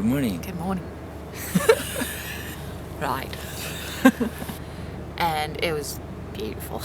Good morning. Good morning. Right. And it was beautiful.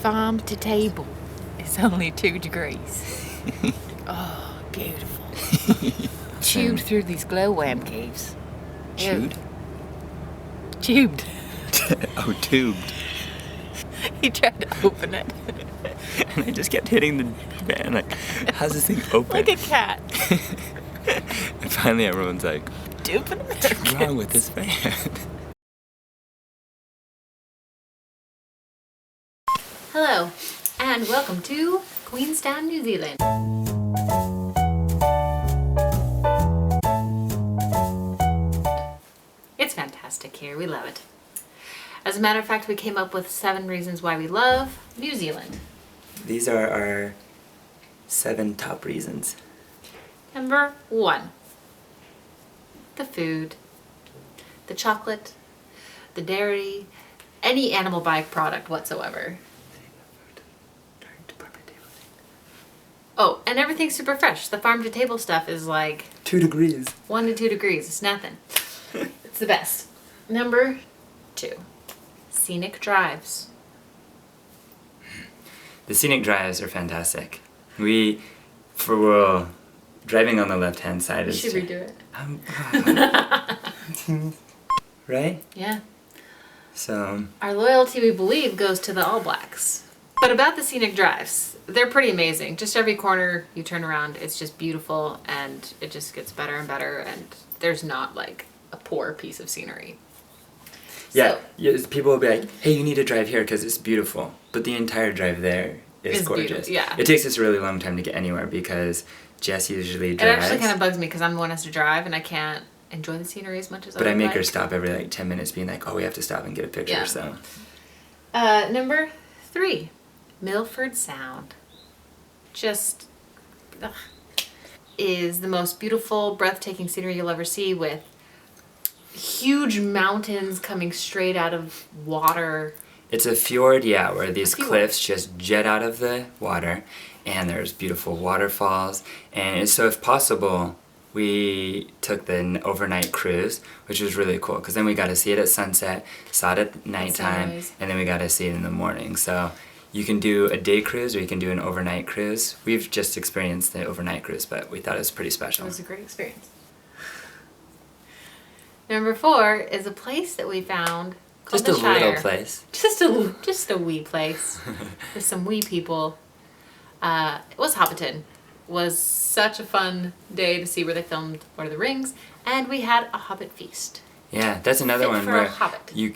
Farm to table. It's only 2 degrees. Oh, beautiful. Chewed through these glowworm caves. Chewed? Tubed. Oh, tubed. He tried to open it. And I just kept hitting the van like, how's this thing open? Like a cat. And finally everyone's like, Stupid what's wrong with this van? Hello, and welcome to Queenstown, New Zealand. It's fantastic here, we love it. As a matter of fact, we came up with 7 reasons why we love New Zealand. These are our 7 top reasons. Number 1, the food, the chocolate, the dairy, any animal byproduct whatsoever. Oh, and everything's super fresh. The farm to table stuff is like 2 degrees. 1 to 2 degrees. It's nothing. It's the best. Number 2, scenic drives. The scenic drives are fantastic. Driving on the left-hand side You is... should redo it. Right? Yeah. So... Our loyalty, we believe, goes to the All Blacks. But about the scenic drives, they're pretty amazing. Just every corner you turn around, it's just beautiful, and it just gets better and better, and there's not like a poor piece of scenery. Yeah, So, people will be like, hey, you need to drive here because it's beautiful. But the entire drive there is It's gorgeous. beautiful, yeah. It takes us a really long time to get anywhere because Jess usually it drives. actually kind of bugs me because I'm the one who has to drive, and I can't enjoy the scenery as much as But I I would make like. her stop every like 10 minutes being like, oh, we have to stop and get a picture, Yeah. so. Number 3, Milford Sound. Just is the most beautiful, breathtaking scenery you'll ever see, with huge mountains coming straight out of water. It's a fjord, yeah, where these fjord. cliffs just jet out of the water, and there's beautiful waterfalls. And so if possible, we took the overnight cruise, which was really cool, because then we got to see it at sunset, saw it at nighttime, sunrise. and then we got to see it in the morning. So you can do a day cruise or you can do an overnight cruise. We've just experienced the overnight cruise, but we thought it was pretty It special. was a great experience. Number 4 is a place that we found called Just a the Shire. little place. Just a wee place with some wee people. It was Hobbiton. Was such a fun day to see where they filmed Lord of the Rings, and we had a Hobbit feast. Yeah, that's another Fit one for a where hobbit. you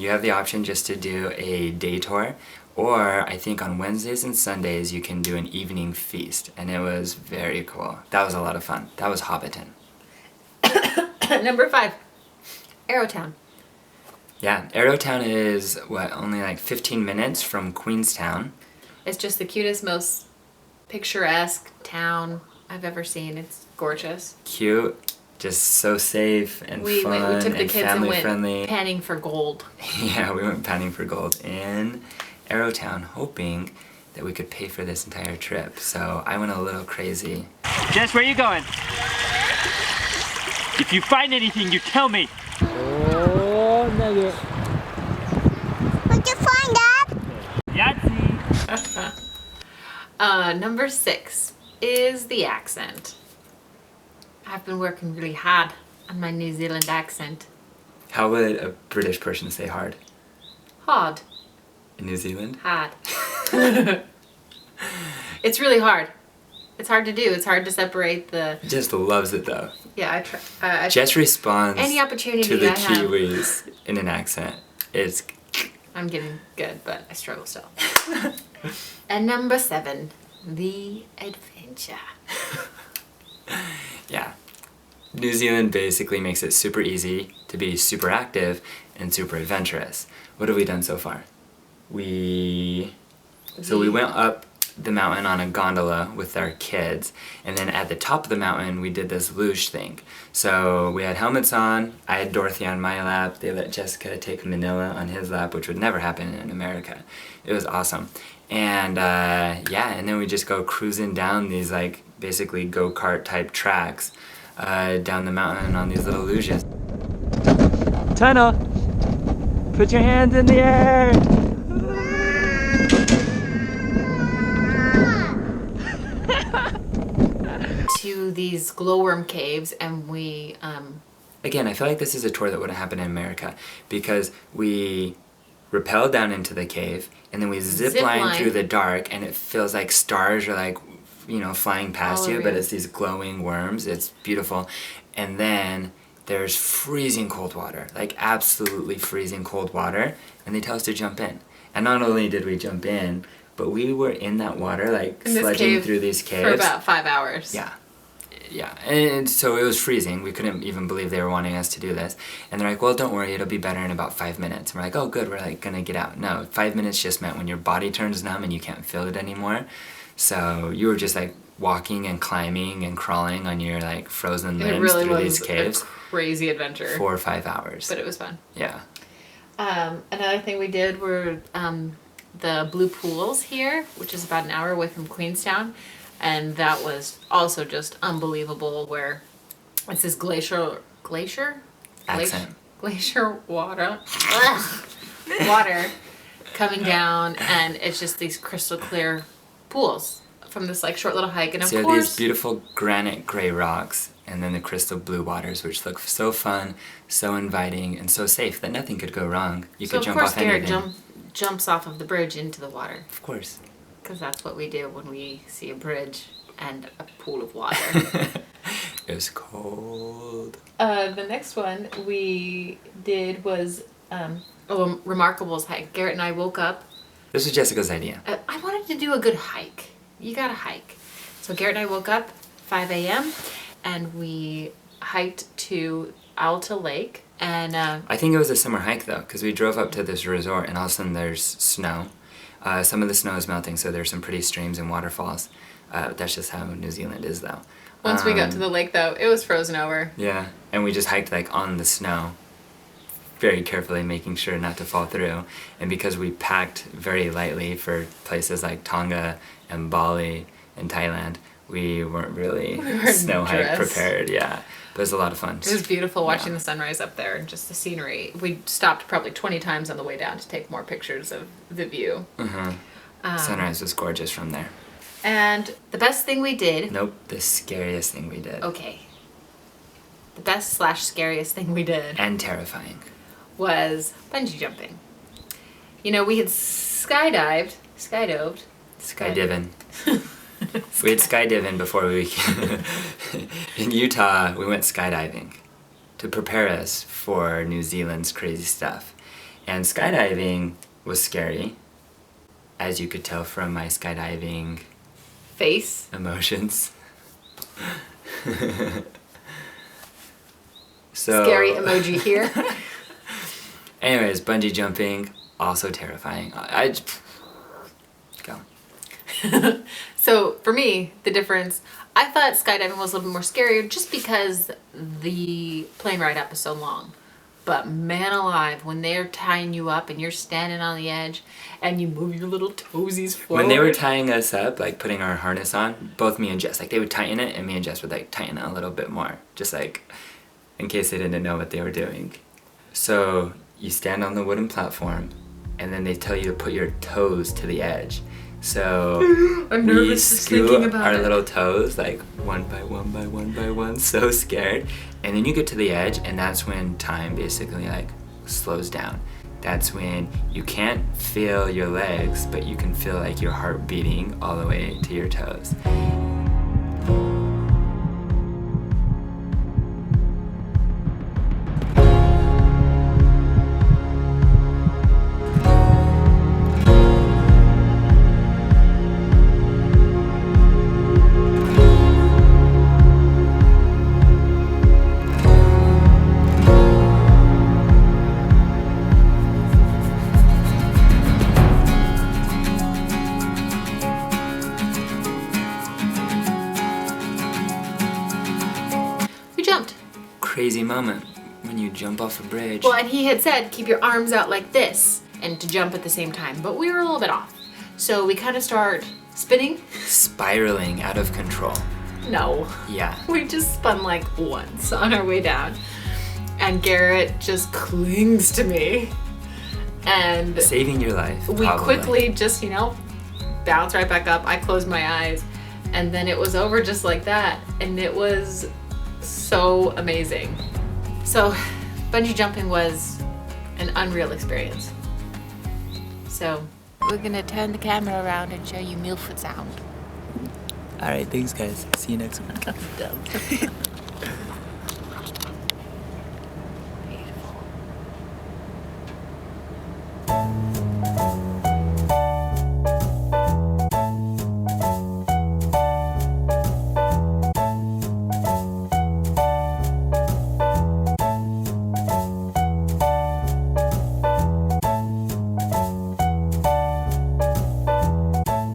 have the option just to do a day tour, or I think on Wednesdays and Sundays you can do an evening feast, and it was very cool. That was a lot of fun. That was Hobbiton. Number 5, Arrowtown. Yeah, Arrowtown is, only like 15 minutes from Queenstown. It's just the cutest, most picturesque town I've ever seen. It's gorgeous. Cute, just so safe and We fun took the and kids and family went friendly. panning for gold. Yeah, we went panning for gold in Arrowtown, hoping that we could pay for this entire trip. So I went a little crazy. Jess, where are you going? If you find anything, you tell me. Oh, nugget. What'd you find, Dad? Yahtzee. Number 6 is the accent. I've been working really hard on my New Zealand accent. How would a British person say hard? Hard. In New Zealand? Hard. It's really hard. It's hard to do. It's hard to separate the... Jess loves it though. Yeah, I try. Jess responds Any opportunity to the I have. Kiwis in an accent. It's... I'm getting good, but I struggle still. And number 7, the adventure. Yeah. New Zealand basically makes it super easy to be super active and super adventurous. What have we done so far? So we went up the mountain on a gondola with our kids, and then at the top of the mountain we did this luge thing. So we had helmets on, I had Dorothy on my lap, they let Jessica take Manila on his lap, which would never happen in America. It was awesome. And yeah, and then we just go cruising down these like basically go-kart type tracks down the mountain on these little luges. Tunnel! Put your hands in the air! To these glowworm caves, and we Again, I feel like this is a tour that wouldn't happen in America because we rappel down into the cave and then we zip line through the dark, and it feels like stars are like, you know, flying past you, but it's these glowing worms. It's beautiful. And then there's freezing cold water, like absolutely freezing cold water, and they tell us to jump in. And not only did we jump in, but we were in that water, like sledging through these caves for about 5 hours. Yeah, and so it was freezing. We couldn't even believe they were wanting us to do this. And they're like, well, don't worry, it'll be better in about 5 minutes. And we're like, oh, good, we're like gonna get out. No, 5 minutes just meant when your body turns numb and you can't feel it anymore. So you were just like walking and climbing and crawling on your like frozen limbs through these caves. A crazy adventure. 4 or 5 hours. But it was fun. Yeah. Another thing we did were the Blue Pools here, which is about an hour away from Queenstown. And that was also just unbelievable, where it's this glacier water water coming down, and it's just these crystal clear pools from this like short little hike. And of course these beautiful granite gray rocks, and then the crystal blue waters, which look so fun, so inviting, and so safe that nothing could go wrong. You could jump off anything. Garrett jumps off of the bridge into the water. Of course. Because that's what we do when we see a bridge and a pool of water. It was cold. The next one we did was Remarkable's hike. Garrett and I woke up. This was Jessica's idea. I wanted to do a good hike. You gotta hike. So Garrett and I woke up 5 a.m. and we hiked to Alta Lake. And I think it was a summer hike though, because we drove up to this resort and all of a sudden there's snow. Some of the snow is melting, so there's some pretty streams and waterfalls. That's just how New Zealand is, though. Once we got to the lake, though, it was frozen over. Yeah, and we just hiked like on the snow, very carefully, making sure not to fall through. And because we packed very lightly for places like Tonga and Bali and Thailand, we weren't really snow hike prepared. Yeah, but it was a lot of fun. It was beautiful watching the sunrise up there and just the scenery. We stopped probably 20 times on the way down to take more pictures of the view. Sunrise was gorgeous from there. And the best thing we did... Nope, the scariest thing we did. Okay. The best / scariest thing we did... And terrifying. ...was bungee jumping. You know, we had skydiving. We had skydiving before we... In Utah, we went skydiving to prepare us for New Zealand's crazy stuff. And skydiving was scary, as you could tell from my skydiving... face. Emotions. So... Scary emoji here. Anyways, bungee jumping, also terrifying. Go. So for me, the difference, I thought skydiving was a little bit more scarier just because the plane ride up is so long. But man alive, when they're tying you up and you're standing on the edge and you move your little toesies forward. When they were tying us up, like putting our harness on, both me and Jess, like they would tighten it and me and Jess would like tighten it a little bit more. Just like in case they didn't know what they were doing. So you stand on the wooden platform and then they tell you to put your toes to the edge. So we scoot our little toes like one by one, so scared. And then you get to the edge and that's when time basically like slows down. That's when you can't feel your legs, but you can feel like your heart beating all the way to your toes. crazy moment when you jump off a bridge. Well, and he had said keep your arms out like this and to jump at the same time, but we were a little bit off. So we kind of start spinning. Spiraling out of control. No. Yeah. We just spun like once on our way down. And Garrett just clings to me. And Saving your life. we probably. quickly just, bounce right back up. I closed my eyes. And then it was over just like that. And it was so amazing. So bungee jumping was an unreal experience. So we're gonna turn the camera around and show you Milford Sound. Alright, thanks guys. See you next week.